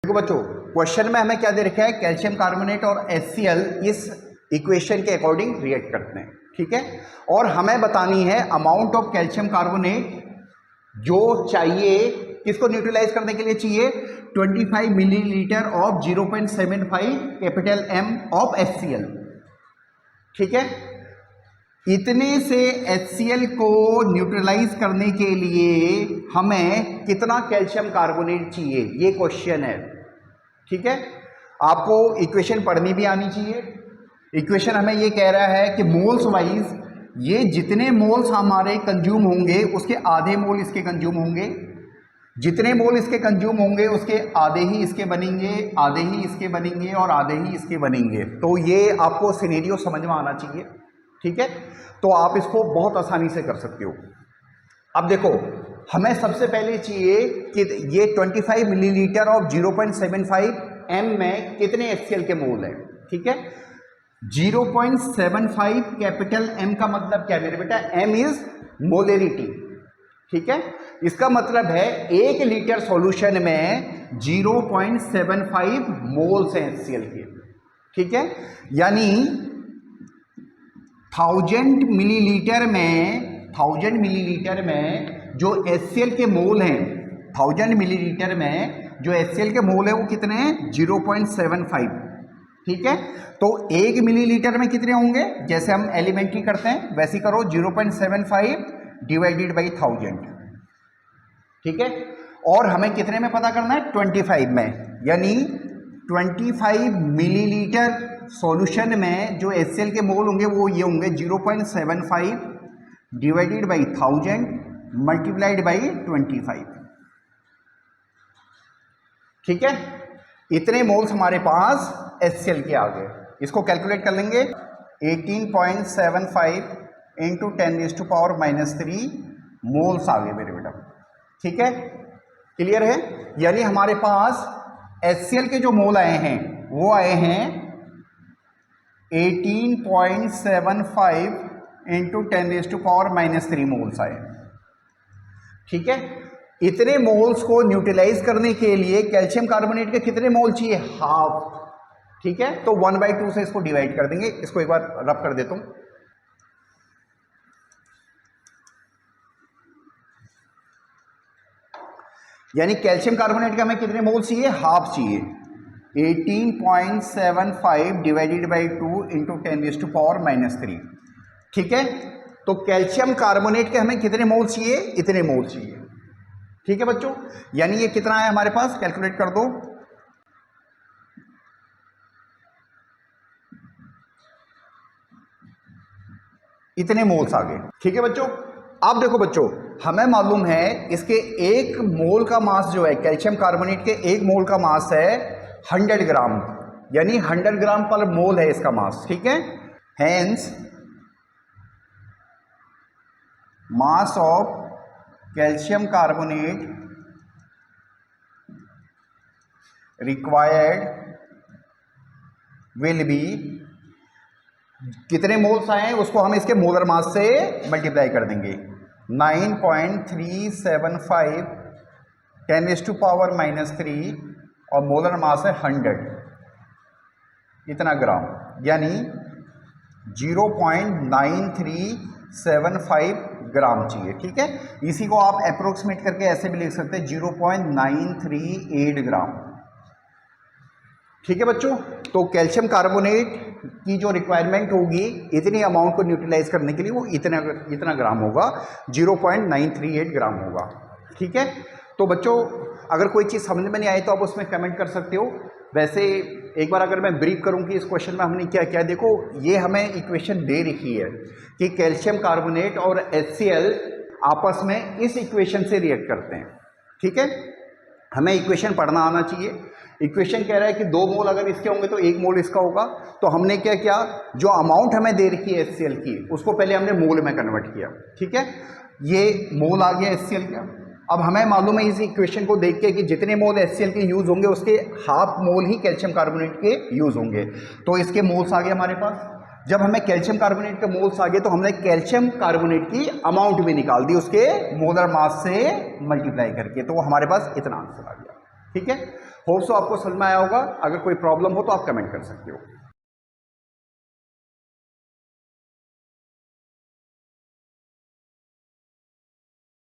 देखो बच्चों, क्वेश्चन में हमें क्या दे रखा है, कैल्शियम कार्बोनेट और HCl इस इक्वेशन के अकॉर्डिंग रिएक्ट करते हैं, ठीक है। और हमें बतानी है अमाउंट ऑफ कैल्शियम कार्बोनेट जो चाहिए, किसको न्यूट्रलाइज करने के लिए चाहिए, 25 millilitre of 0.75 capital M of HCl, ठीक है। इतने से HCl को न्यूट्रलाइज करने के लिए हमें कितना कैल्शियम कार्बोनेट चाहिए, ये क्वेश्चन है, ठीक है। आपको इक्वेशन पढ़नी भी आनी चाहिए। इक्वेशन हमें ये कह रहा है कि मोल्स वाइज ये जितने मोल्स हमारे कंज्यूम होंगे उसके आधे मोल इसके कंज्यूम होंगे, जितने मोल इसके कंज्यूम होंगे उसके आधे ही इसके बनेंगे, आधे ही इसके बनेंगे और आधे ही इसके बनेंगे। तो ये आपको सिनेरियो समझ में आना चाहिए, ठीक है। तो आप इसको बहुत आसानी से कर सकते हो। अब देखो, हमें सबसे पहले चाहिए कि ये 25 मिलीलीटर ऑफ 0.75 M में कितने HCl के मोल हैं, ठीक है। 0.75 कैपिटल M का मतलब क्या है मेरे बेटा, M इज मोलेरिटी, ठीक है। इसका मतलब है 1 लीटर सॉल्यूशन में 0.75 मोल्स हैं HCl के, ठीक है। यानी 1000 मिलीलीटर में जो HCl के मोल हैं, 1000 मिलीलीटर में जो HCl के मोल है वो कितने हैं, 0.75, ठीक है। तो 1 मिलीलीटर में कितने होंगे, जैसे हम एलिमेंट्री करते हैं वैसे करो, 0.75 डिवाइडेड बाई 1000, ठीक है। और हमें कितने में पता करना है, 25 में, यानी 25 मिलीलीटर सॉल्यूशन में जो HCl के मोल होंगे वो ये होंगे 0.75 डिवाइडेड बाई 1000 मल्टीप्लाइड बाई 25, ठीक है। इतने मोल्स हमारे पास HCl के आ गए। इसको कैलकुलेट कर लेंगे, 18.75 इंटू 10⁻³ मोल्स आ गए मेरे बेटा, ठीक है। क्लियर है। यानी हमारे पास HCl के जो मोल आए हैं वो आए हैं 18.75 इंटू 10⁻³ मोल्स आए, ठीक है। इतने मोल्स को न्यूट्रलाइज करने के लिए कैल्शियम कार्बोनेट के कितने मोल चाहिए, हाफ, ठीक है। तो 1/2 से इसको डिवाइड कर देंगे। इसको एक बार रब कर देता हूं, यानी कैल्शियम कार्बोनेट के हमें कितने मोल चाहिए, हाफ चाहिए। 18.75 डिवाइडेड बाई 2 इंटू 10⁻³, ठीक है। तो कैल्शियम कार्बोनेट के हमें कितने मोल चाहिए, इतने मोल चाहिए, ठीक है बच्चों। यानी ये कितना है हमारे पास, कैलकुलेट कर दो, इतने मोल्स आ गए, ठीक है बच्चों। अब देखो बच्चों, हमें मालूम है इसके 1 मोल का मास जो है, कैल्शियम कार्बोनेट के 1 मोल का मास है 100 ग्राम, यानी 100 ग्राम पर मोल है इसका मास, ठीक है। Hence mass of calcium carbonate required will be, कितने मोल्स आए उसको हम इसके मोलर मास से मल्टीप्लाई कर देंगे, 9.375 10⁻³ और मोलर मास है 100, इतना ग्राम, यानी 0.9375 ग्राम चाहिए, ठीक है। इसी को आप अप्रोक्सीमेट करके ऐसे भी लिख सकते हैं, 0.938 ग्राम, ठीक है बच्चों। तो कैल्शियम कार्बोनेट की जो रिक्वायरमेंट होगी इतनी अमाउंट को न्यूट्रलाइज करने के लिए वो इतना ग्राम होगा, 0.938 ग्राम होगा, ठीक है। तो बच्चों, अगर कोई चीज़ समझ में नहीं आई तो आप उसमें कमेंट कर सकते हो। वैसे एक बार अगर मैं ब्रीफ करूं कि इस क्वेश्चन में हमने क्या किया, देखो ये हमें इक्वेशन दे रखी है कि कैल्शियम कार्बोनेट और HCl आपस में इस इक्वेशन से रिएक्ट करते हैं, ठीक है। हमें इक्वेशन पढ़ना आना चाहिए। इक्वेशन कह रहा है कि 2 मोल अगर इसके होंगे तो 1 मोल इसका होगा। तो हमने क्या किया, जो अमाउंट हमें दे रखी है HCl की उसको पहले हमने मोल में कन्वर्ट किया, ठीक है। ये मोल आ गया HCl का। अब हमें मालूम है इस इक्वेशन को देख के कि जितने मोल HCl के यूज होंगे उसके हाफ मोल ही कैल्शियम कार्बोनेट के यूज होंगे। तो इसके मोल्स आ गए हमारे पास। जब हमें कैल्शियम कार्बोनेट के मोल्स आ गए तो हमने कैल्शियम कार्बोनेट की अमाउंट भी निकाल दी उसके मोलर मास से मल्टीप्लाई करके, तो हमारे पास इतना आंसर आ गया, ठीक है। होप सो आपको समझ में आया होगा। अगर कोई प्रॉब्लम हो तो आप कमेंट कर सकते हो।